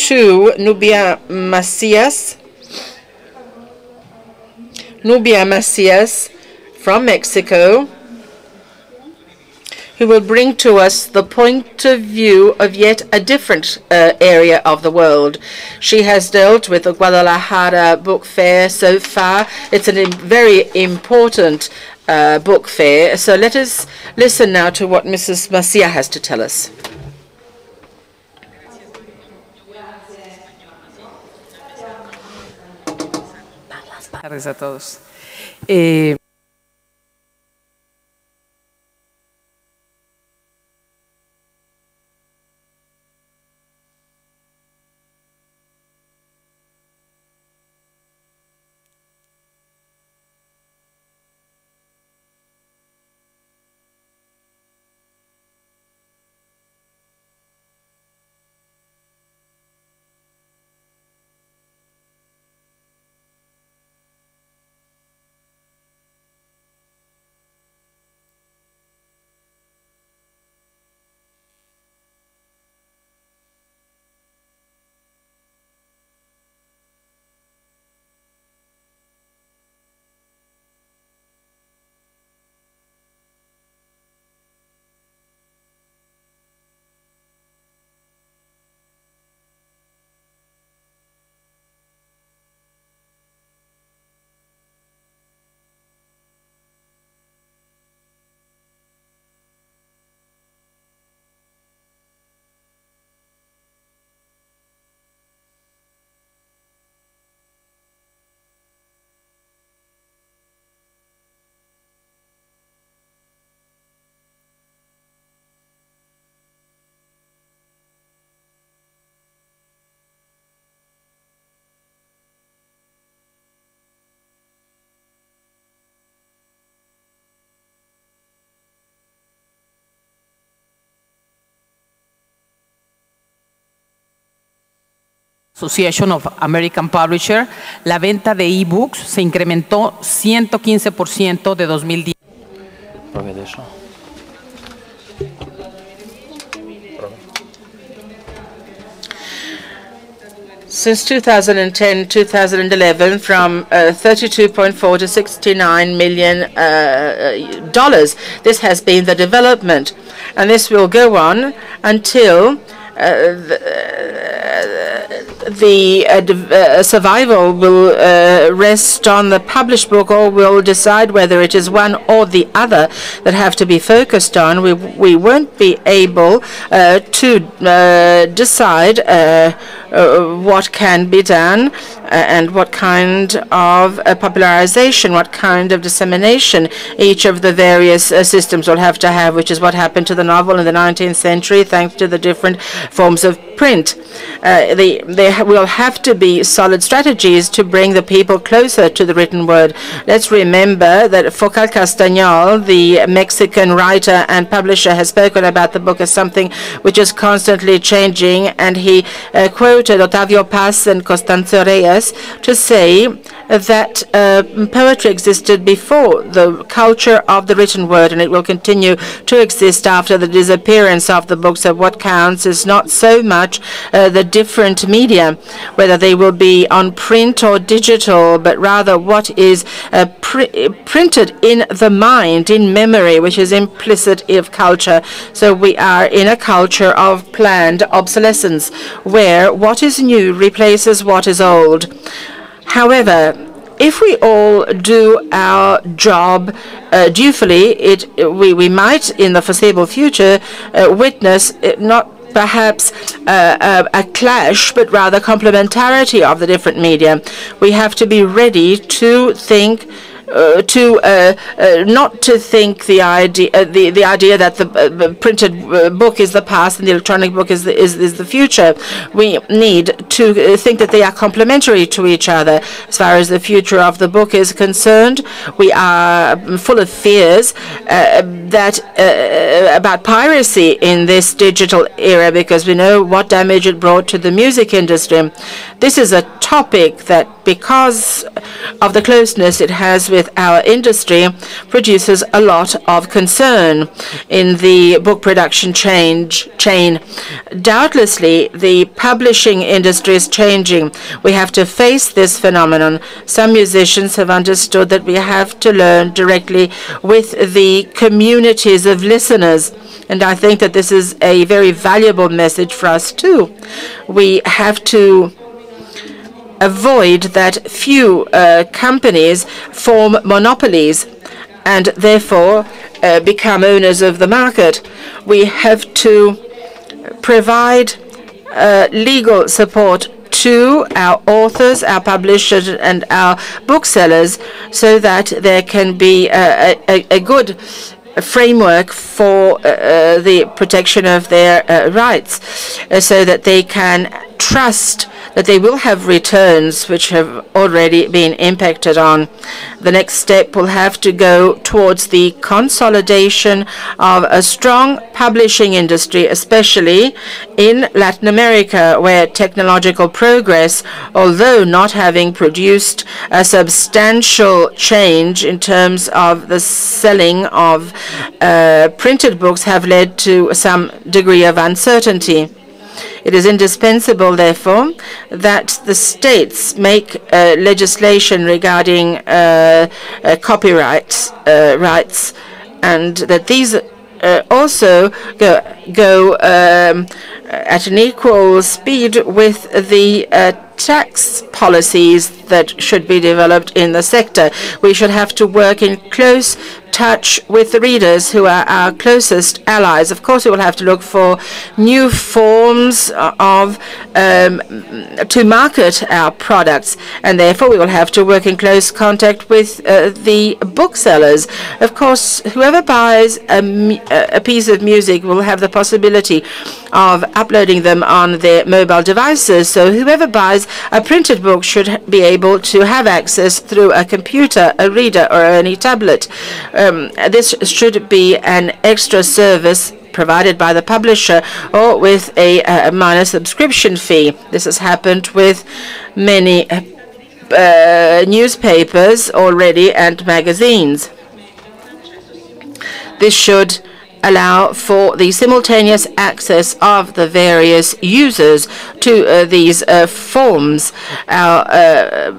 to Nubia Macías. Nubia Macías from Mexico, who will bring to us the point of view of yet a different area of the world. She has dealt with the Guadalajara Book Fair so far. It's a very important book fair. So let us listen now to what Mrs. Macías has to tell us. Buenas tardes a todos. Association of American Publisher, la venta de ebooks se incrementó 115% de 2010. ¿Pruebe de eso? Since 2010-2011, from 32.4 to 69 million dollars. This has been the development, and this will go on until the survival will rest on the published book, or will decide whether it is one or the other that have to be focused on. We won't be able to decide what can be done and what kind of popularization, what kind of dissemination each of the various systems will have to have, which is what happened to the novel in the 19th century, thanks to the different forms of print. There will have to be solid strategies to bring the people closer to the written word. Let's remember that Focal Castañol, the Mexican writer and publisher, has spoken about the book as something which is constantly changing, and he quoted Octavio Paz and Constanzo Reyes to say that poetry existed before the culture of the written word, and it will continue to exist after the disappearance of the books. So what counts is not so much the different media, whether they will be on print or digital, but rather what is printed in the mind, in memory, which is implicit of culture. So we are in a culture of planned obsolescence, where what is new replaces what is old. However, if we all do our job dutifully, we might, in the foreseeable future, witness not perhaps a clash, but rather complementarity of the different media. We have to be ready to think not to think the idea that the printed book is the past and the electronic book is the future. We need to think that they are complementary to each other. As far as the future of the book is concerned, we are full of fears about piracy in this digital era, because we know what damage it brought to the music industry. This is a topic that, because of the closeness it has with our industry, produces a lot of concern in the book production chain. Doubtlessly, the publishing industry is changing. We have to face this phenomenon. Some musicians have understood that we have to learn directly with the communities of listeners. And I think that this is a very valuable message for us too. We have to avoid that few companies form monopolies and therefore become owners of the market. We have to provide legal support to our authors, our publishers, and our booksellers, so that there can be a good framework for the protection of their rights, so that they can trust that they will have returns which have already been impacted on. The next step will have to go towards the consolidation of a strong publishing industry, especially in Latin America, where technological progress, although not having produced a substantial change in terms of the selling of printed books, have led to some degree of uncertainty. It is indispensable, therefore, that the states make legislation regarding copyright rights, and that these also go at an equal speed with the tax policies that should be developed in the sector. We should have to work in close touch with the readers, who are our closest allies. Of course, we will have to look for new forms of to market our products, and therefore we will have to work in close contact with the booksellers. Of course, whoever buys a piece of music will have the possibility of uploading them on their mobile devices. So whoever buys a printed book should be able to have access through a computer, a reader, or any tablet. This should be an extra service provided by the publisher, or with a minor subscription fee. This has happened with many newspapers already and magazines. This should allow for the simultaneous access of the various users to these forms. Our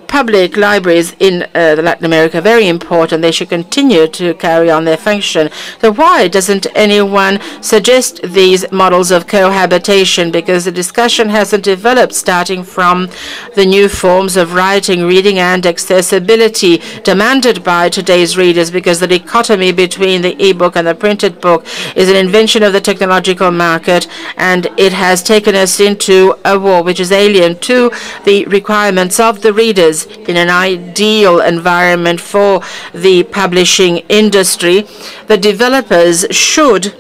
public libraries in Latin America are very important. They should continue to carry on their function. So why doesn't anyone suggest these models of cohabitation? Because the discussion hasn't developed, starting from the new forms of writing, reading, and accessibility demanded by today's readers, because the dichotomy between the e-book and the printed book is an invention of the technological market, and it has taken us into a war which is alien to the requirements of the readers. In an ideal environment for the publishing industry, the developers should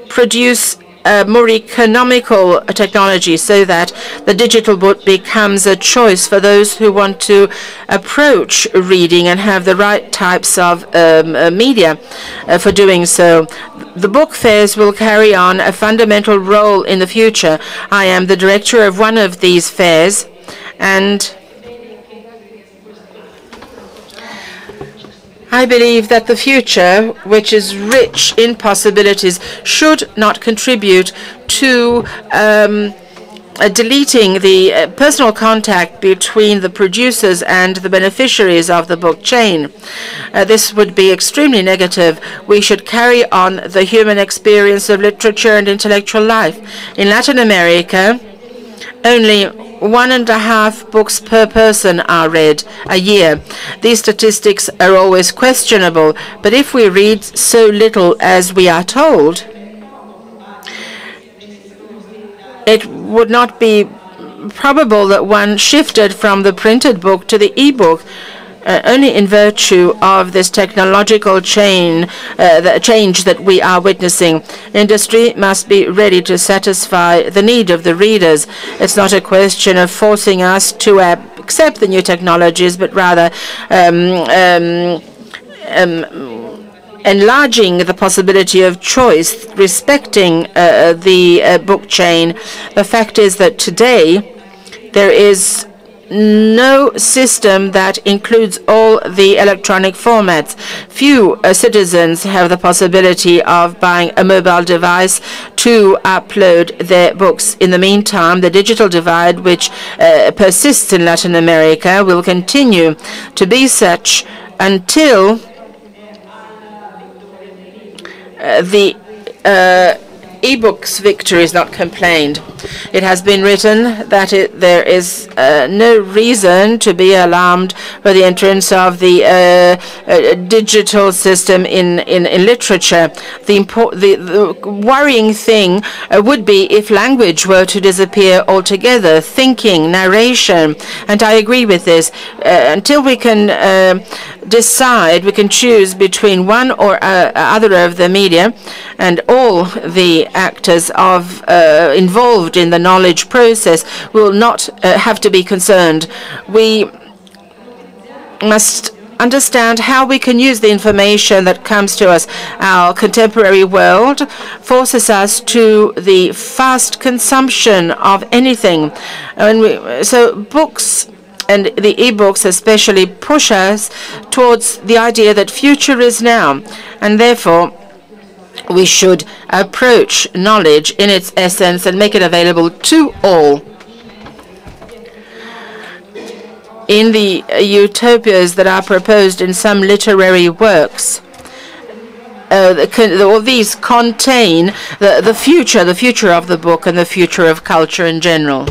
produce a more economical technology, so that the digital book becomes a choice for those who want to approach reading and have the right types of media for doing so. The book fairs will carry on a fundamental role in the future. I am the director of one of these fairs, and I believe that the future, which is rich in possibilities, should not contribute to deleting the personal contact between the producers and the beneficiaries of the book chain. This would be extremely negative. We should carry on the human experience of literature and intellectual life. In Latin America, only 1.5 books per person are read a year. These statistics are always questionable, but if we read so little as we are told, it would not be probable that one shifted from the printed book to the e-book. only in virtue of this technological change that we are witnessing. Industry must be ready to satisfy the need of the readers. It's not a question of forcing us to accept the new technologies, but rather enlarging the possibility of choice, respecting the book chain. The fact is that today there is no system that includes all the electronic formats. Few citizens have the possibility of buying a mobile device to upload their books. In the meantime, the digital divide, which persists in Latin America, will continue to be such until the e-books victory is not complained. It has been written that there is no reason to be alarmed for the entrance of the digital system in literature. The worrying thing would be if language were to disappear altogether, thinking, narration, and I agree with this. Until we can decide, we can choose between one or other of the media, and all the actors involved in the knowledge process will not have to be concerned. We must understand how we can use the information that comes to us. Our contemporary world forces us to the fast consumption of anything. So books and the e-books especially push us towards the idea that future is now, and therefore we should approach knowledge in its essence and make it available to all. In the utopias that are proposed in some literary works, all these contain the future of the book and the future of culture in general.